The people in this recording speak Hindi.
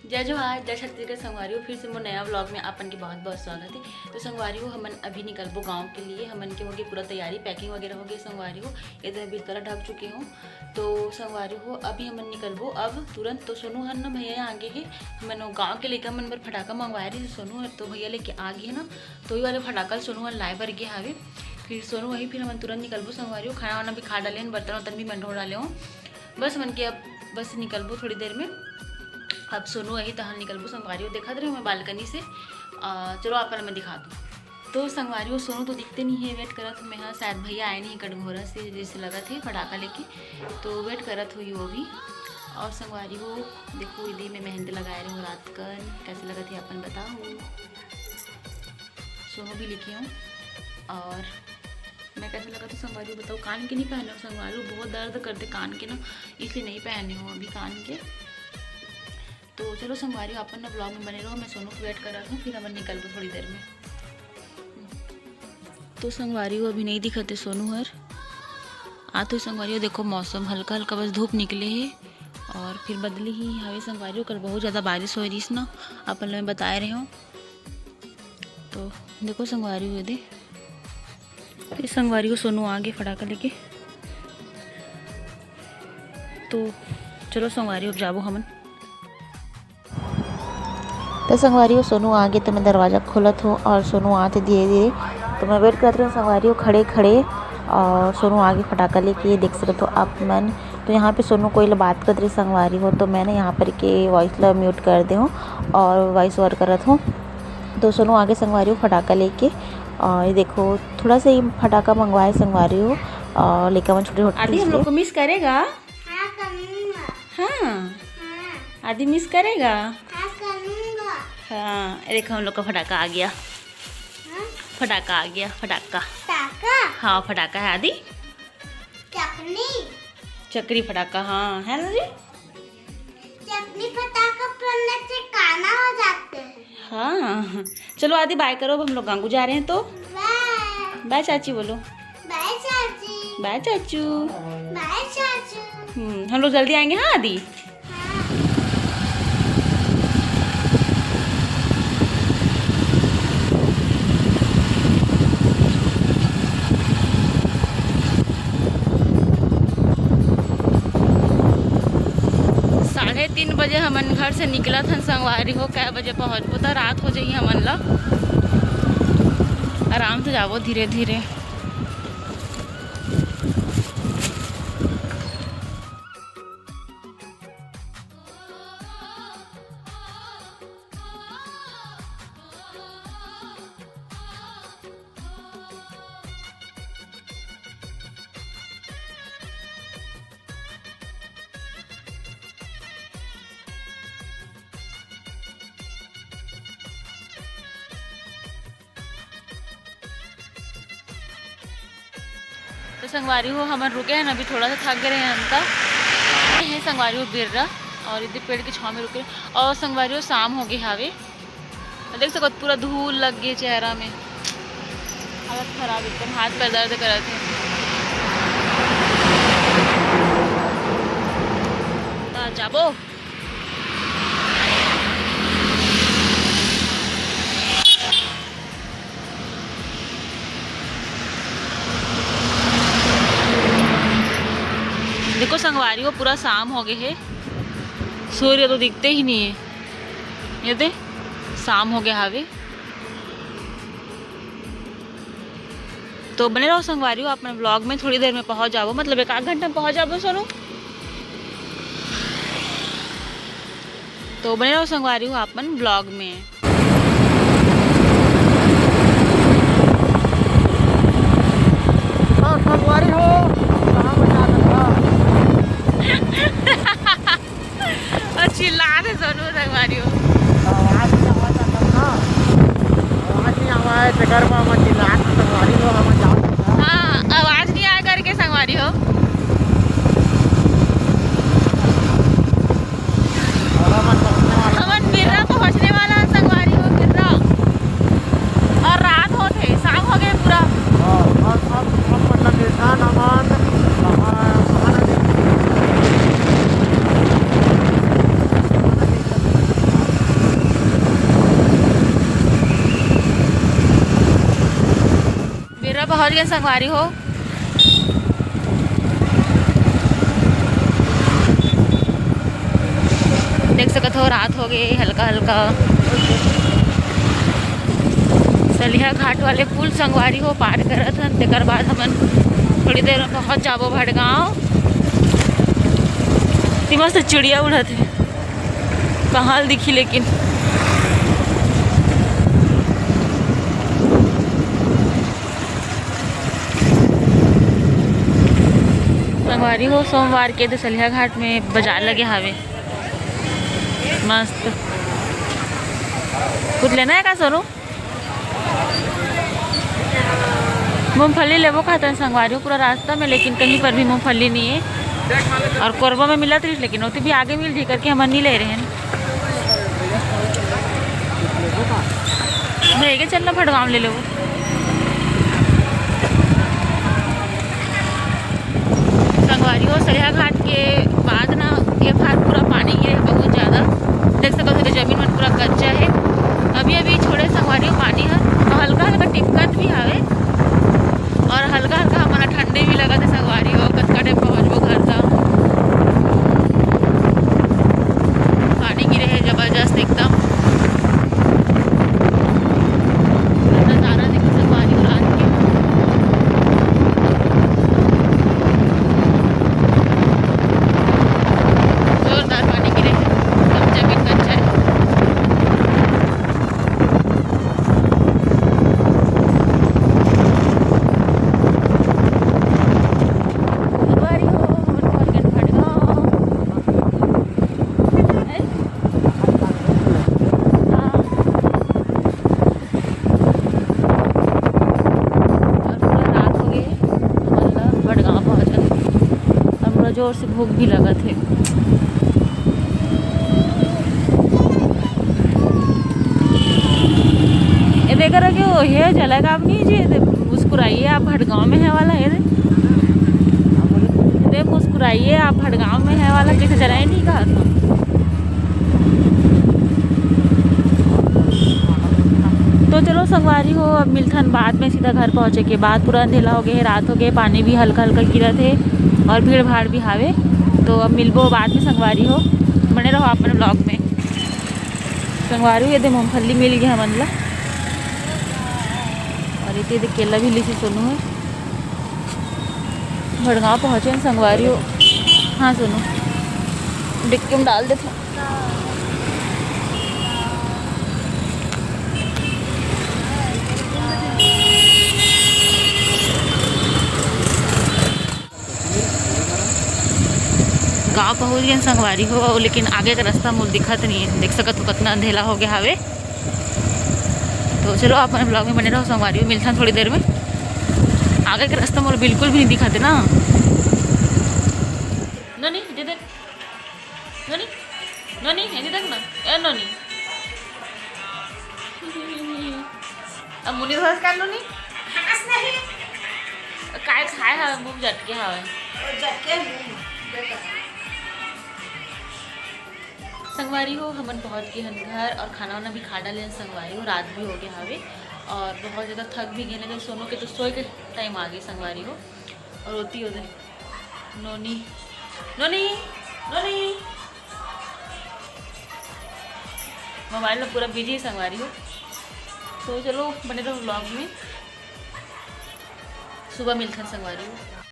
जय जोहार जय छत्तीसगढ़ संगवारी हो। फिर से मोर नया व्लॉग में आपन के बहुत बहुत स्वागत है। तो संगवारी हो हमन अभी निकलबो गांव के लिए। हमन के हो गई पूरा तैयारी, पैकिंग वगैरह हो गई संगवारी हो। इधर बिस्तर ढक चुके हूँ। तो संगवारी हो अभी हमन निकलबो अब तुरंत। तो सोनू हर ना भैया आगे है। हमन गाँव के लेकर मन बर फटाका मंगवाए रही सोनू हर, तो भैया लेके आ गए ना। तो ही वाले फटाका सोनू हर लाए बर गए हावे। फिर सोनू वही फिर हमन तुरंत निकलबो संगवारी हो। खाना वाना भी खा डाले, बर्तन वर्तन भी मन ढो डाले हूँ। बस मन के अब बस निकलबो थोड़ी देर में। अब सोनू यही तहल निकलबो संगवारी हो। देखा रहे मैं बालकनी से। चलो आप मैं दिखा दूँ। तो संगवारी हो सोनू तो दिखते नहीं है, वेट करत हूँ मैं। हाँ शायद भैया आए नहीं कटघोरा से, जैसे लगा थे फटाका लेके, तो वेट करत हुई वो भी। और संगवारी हो देखो इधर में मेहंदी लगाए रही हूँ रात कर। कैसे लगा थे अपन बताओ। सोनू भी लिखे हूँ और मैं कैसे लगा तो संगवारी बताओ। कान के नहीं पहने हो संगवारी हो, बहुत दर्द करते कान के ना, इसलिए नहीं पहने हो अभी कान के। तो चलो संगवारी अपन ना ब्लॉग में बने रहो। मैं सोनू को वेट कर रहा हूँ, फिर अपन निकल दो थोड़ी देर में। तो संगवारी हो अभी नहीं दिखते सोनू हर। तो संगवारी हो देखो मौसम हल्का हल्का बस धूप निकले है और फिर बदली ही हवे संगवारी हो। कल बहुत ज़्यादा बारिश हो रही ना, अपन मैं बताए रहे हो। तो देखो संगवारी हो दे फिर संगवारी हो सोनू आ गए फटाका लेके। तो चलो संगवारी हो जाबो हमन। तो संगवारी हो सोनू आ गए तो मैं दरवाज़ा खोलत हूँ और सोनू आते धीरे धीरे। तो मैं वेट करती हूँ संगवारी हो खड़े खड़े। और सोनू आगे फटाका लेके देख सकते हो आप मन। तो यहाँ पे सोनू कोई बात कर रही संगवारी हो, तो मैंने यहाँ पर के वॉइस ला म्यूट कर दे हूँ और वॉइस ओवर करत हूँ। तो सोनू आगे संगवारी हो फटाका लेके। और ये देखो थोड़ा सा ही फटाका मंगवाए संगवारी हो और लेकर मैं छोटे आदि हम लोग को मिस करेगा। हाँ करूँगा। हाँ हाँ आदि मिस करेगा। हाँ करूँगा। हाँ देखो हम लोग का फटाका आ गया। हाँ फटाका आ गया फटाका। टाका हाँ फटाका है आदि। चटनी चक्री फटाका हाँ है ना जी। चटनी पटाखा फोड़ने से काना हो जाते हैं। हाँ चलो आदि बाय करो, अब हम लोग गांगू जा रहे हैं। तो बाय बाय चाची बोलो। बाय चाची। बाय चाचू। बाय चाचू। हम लोग जल्दी आएंगे। हाँ आदि। साढ़े 3 बजे हमन घर से निकला था संगवारी हो। कै बजे पहुँचबो तो रात हो जाइए हमन ला। आराम से जाबो धीरे धीरे। तो संगवारी हो हम रुके हैं अभी, थोड़ा सा थक गए हैं हम का है संगवारी हो बिर्रा। और इधर पेड़ के छाँव में रुके। और संगवारी हो शाम हो गई हावे, देख सको पूरा धूल लग गई चेहरा में, हालत खराब एकदम, हाथ पैर दर्द कर रहे थे। जाबो देखो संगवारी हो पूरा शाम हो गए है। सूर्य तो दिखते ही नहीं है। ये दे शाम हो गया हावे। तो बने रहो संगवारी हो अपने ब्लॉग में। थोड़ी देर में पहुंच जाओ, मतलब 1 घंटा में पहुंच जाओ सोनू। तो बने रहो संगवारी हो अपन ब्लॉग में। संगवारी हो और चिल्ला दे सोनू संगवारी हो। आवाज नहीं आवा है चक्कर में हम चिल्ला संगवारी हो हम जाओ। हाँ आवाज नहीं आया करके संगवारी हो। हमन बिर्रा पहुँचने वाला है संगवारी हो। बिर्रा और रात होते शाम हो गए पूरा। मतलब इंसान अमान पहुंच गए संगवारी हो। देख सकते हो रात हो गई हल्का हल्का। सलिया घाट वाले पुल संगवारी हो पार करत हन। तेकर बाद हमन थोड़ी देर में पहुंच जाबो भटगांव। मस्त चिड़िया उड़त है, कहाँ दिखी लेकिन। संगवारी हो सोमवार के सलिया घाट में बाजार लगे हावे मस्त। कुछ लेना है का सोनू? मूंगफली लेवो कहते हैं संगवारी हो पूरा रास्ता में, लेकिन कहीं पर भी मूंगफली नहीं है। और कोरबा में मिला थी लेकिन उतनी भी आगे मिल थी करके हम नहीं ले रहे हैं। लेके चलना भटगांव ले लो। संगवारी हो सलिया घाट के बाद ना ये फार पूरा पानी गिरे बहुत ज़्यादा। देख सकते हो जमीन में पूरा कच्चा है। अभी अभी छोड़े संगवारी हो पानी है तो हल्का हल्का टिपकत भी आवे और हल्का हल्का हमारा ठंडे भी लगा था संगवारी हो। कतका टाइम पहुँचबो घर था। पानी गिरे है जबरदस्त एकदम। नज़ारा देखो संगवारी हो रात के। जोरदार पानी गिरे है, सब जमीन कच्चा है। जोर से भूख भी लगा थे। ये देख रहा कि वो है जलेगा आप नहीं जी मुस्कुराइए आप भटगांव में है वाला है। दे मुस्कुराइए आप भटगांव में है वाला कैसे जलाए नहीं कहा था। तो चलो संगवारी हो अब मिलथन बाद में सीधा घर पहुँचे के बाद। पूरा अंधेला हो गया है, रात हो गए, पानी भी हल्का हल्का गिरा थे और भीड़ भाड़ भी हावे। तो अब मिलबो बाद में संगवारी हो। बने रहो अपने ब्लॉग में। संगवारी हो ये मूँगफली मिल गया हमन ला और ये केला भी ली सोनू है। भटगांव पहुँचे संगवारी हो। हाँ सोनू डिक्की में डाल देते। गाँव पहुँच गए संगवारी हो, लेकिन आगे का रास्ता मुझे दिखत नहीं है। देख सकत हो कितना अंधेला हो गया हवे। तो चलो आप अपने ब्लॉग में बने रहो। संगवारी हो मिलता थोड़ी देर में। आगे का रास्ता मुझे बिल्कुल भी नहीं दिखाते ना। नोनी दे देख, नोनी नोनी ये देख ना ए नोनी। अब मुनी धोस का नोनी काय खाए हवे मुंह झटके हवे। संगवारी हो हमन पहुँच गए हन घर और खाना वाना भी खा डाले संगवारी हो। रात भी हो गया हवे और बहुत ज़्यादा थक भी गए लगे। सोनू के तो सोए के टाइम आ गई संगवारी हो। और होती हो दे नोनी नोनी नोनी मोबाइल में पूरा बिजी है संगवारी हो। तो चलो बने रहो ब्लॉग में। सुबह मिलते हैं संगवारी हो।